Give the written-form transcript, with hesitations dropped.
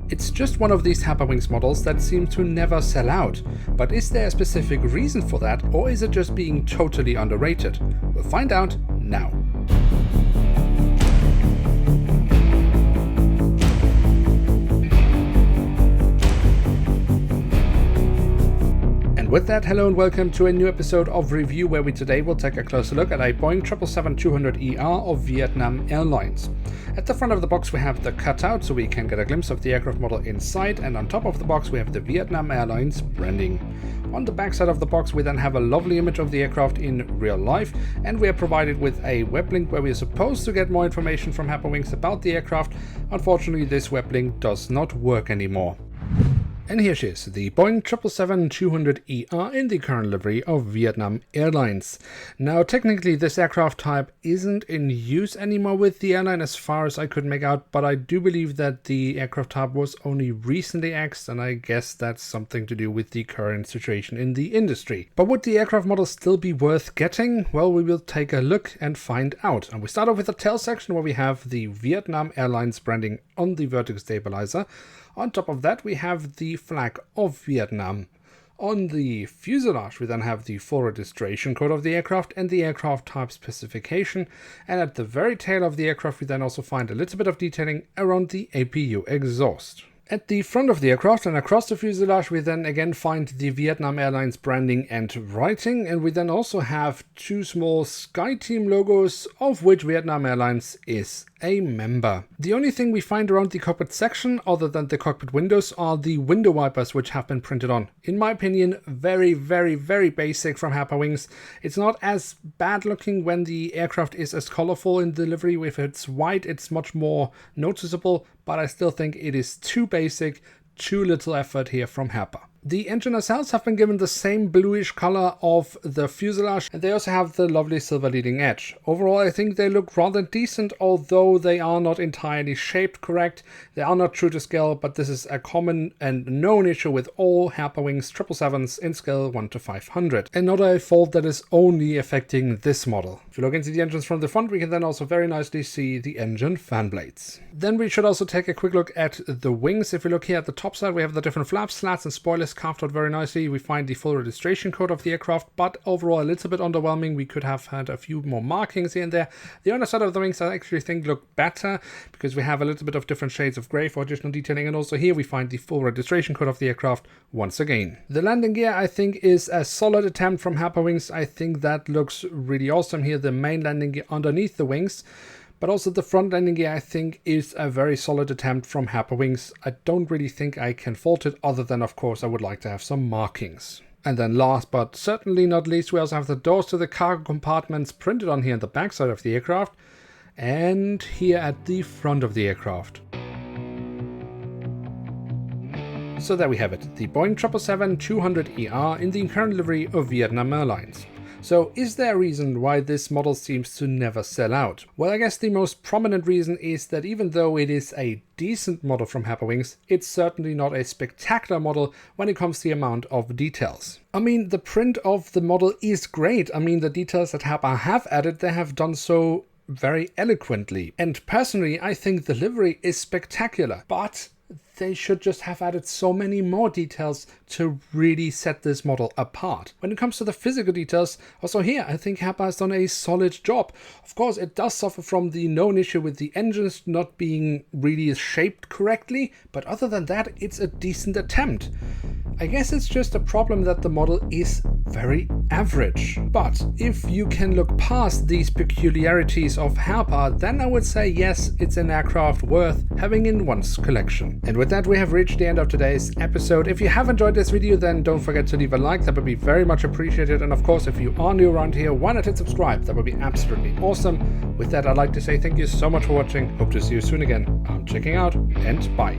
It's just one of these Herpa Wings models that seem to never sell out. But is there a specific reason for that, or is it just being totally underrated? We'll find out now. With that, hello and welcome to a new episode of Review, where we today will take a closer look at a Boeing 777-200ER of Vietnam Airlines. At the front of the box we have the cutout, so we can get a glimpse of the aircraft model inside, and on top of the box we have the Vietnam Airlines branding. On the back side of the box we then have a lovely image of the aircraft in real life, and we are provided with a web link where we are supposed to get more information from Herpa Wings about the aircraft. Unfortunately, this web link does not work anymore. And here she is, the Boeing 777-200ER in the current livery of Vietnam Airlines. Now, technically this aircraft type isn't in use anymore with the airline as far as I could make out, but I do believe that the aircraft type was only recently axed, and I guess that's something to do with the current situation in the industry. But would the aircraft model still be worth getting? Well, we will take a look and find out. And we start off with the tail section, where we have the Vietnam Airlines branding on the vertical stabilizer. On top of that we have the flag of Vietnam. On the fuselage we then have the full registration code of the aircraft and the aircraft type specification, and at the very tail of the aircraft we then also find a little bit of detailing around the APU exhaust. At the front of the aircraft and across the fuselage we then again find the Vietnam Airlines branding and writing, and we then also have two small SkyTeam logos, of which Vietnam Airlines is a member. The only thing we find around the cockpit section, other than the cockpit windows, are the window wipers which have been printed on. In my opinion, very basic from Herpa Wings. It's not as bad looking when the aircraft is as colorful in delivery. If it's white, it's much more noticeable, but I still think it is too basic, too little effort here from Herpa. The engine nacelles have been given the same bluish color of the fuselage, and they also have the lovely silver leading edge. Overall, I think they look rather decent, although they are not entirely shaped correct. They are not true to scale, but this is a common and known issue with all Herpa Wings 777s in scale 1 to 500, and not a fault that is only affecting this model. If you look into the engines from the front, we can then also very nicely see the engine fan blades. Then we should also take a quick look at the wings. If we look here at the top side, we have the different flaps, slats and spoilers carved out very nicely. We find the full registration code of the aircraft, but overall a little bit underwhelming. We could have had a few more markings here and there. The underside of the wings I actually think look better, because we have a little bit of different shades of grey for additional detailing, and also here we find the full registration code of the aircraft once again. The landing gear I think is a solid attempt from Herpa Wings. I think that looks really awesome here, the main landing gear underneath the wings. But also the front landing gear I think is a very solid attempt from Herpa Wings. I don't really think I can fault it, other than of course I would like to have some markings. And then last but certainly not least, we also have the doors to the cargo compartments printed on here on the back side of the aircraft, and here at the front of the aircraft. So there we have it, the Boeing 777-200ER in the current livery of Vietnam Airlines. So is there a reason why this model seems to never sell out? Well, I guess the most prominent reason is that even though it is a decent model from Herpa Wings, it's certainly not a spectacular model when it comes to the amount of details. I mean, the print of the model is great. I mean, the details that Herpa have added, they have done so very eloquently. And personally, I think the livery is spectacular, but they should just have added so many more details to really set this model apart. When it comes to the physical details, also here I think Herpa has done a solid job. Of course it does suffer from the known issue with the engines not being really shaped correctly, but other than that it's a decent attempt. I guess it's just a problem that the model is very average. But if you can look past these peculiarities of Herpa, then I would say yes, it's an aircraft worth having in one's collection. And with that we have reached the end of today's episode. If you have enjoyed this video, then don't forget to leave a like, that would be very much appreciated. And of course, if you are new around here, why not hit subscribe? That would be absolutely awesome. With that, I'd like to say thank you so much for watching. Hope to see you soon again. I'm checking out, and bye.